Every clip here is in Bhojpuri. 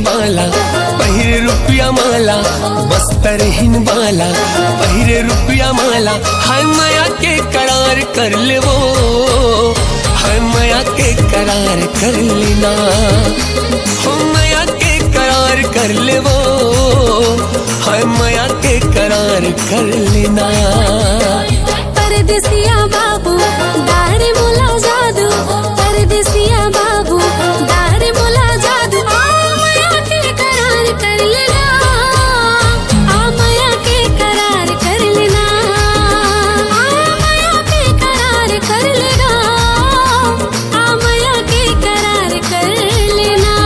बाला पहिरे रुपया माला, बस्तर हिन बाला पहिरे रुपया माला। हाय माया के करार कर ले वो, हाय माया के करार कर लेना, हो माया के करार कर ले वो, हाय माया के करार कर लेना। परदेसिया बाबू दारे मोला जादू, परदेसिया बाबू दारे मोला जादू। आ माया के करार कर लेना, आ माया के करार कर लेना, आ माया के करार कर लेना, आ माया के करार कर लेना।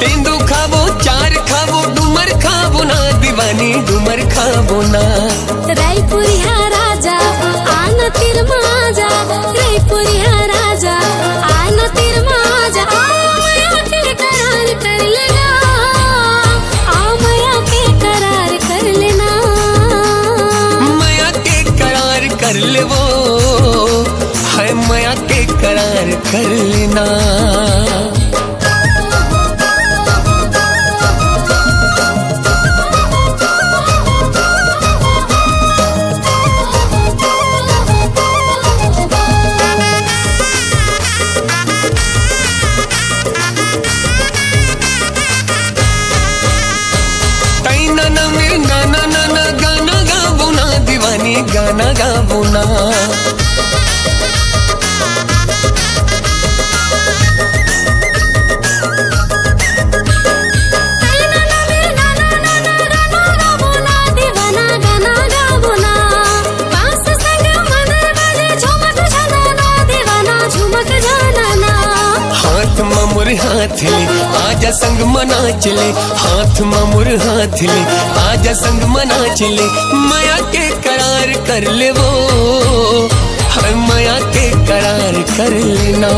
तेंदू खाबो चार खाबो डुमर खाबो ना दीवानी डुमर खाबो ना। रायपुरिया राजा आना तिर माजा, रायपुरिया राजा आना तिर माजा। आ माया के करार कर लेना, आ माया के करार कर लेना, माया के करार कर ले वो, हाय माया के करार कर लेना। गाना गाबो ना, हाथ ममुर हाथ ले आजा संग मना चले, हाथ ममुर हाथ ले आजा संग मना चले। माया के करार कर ले वो, हर माया के करार कर लेना।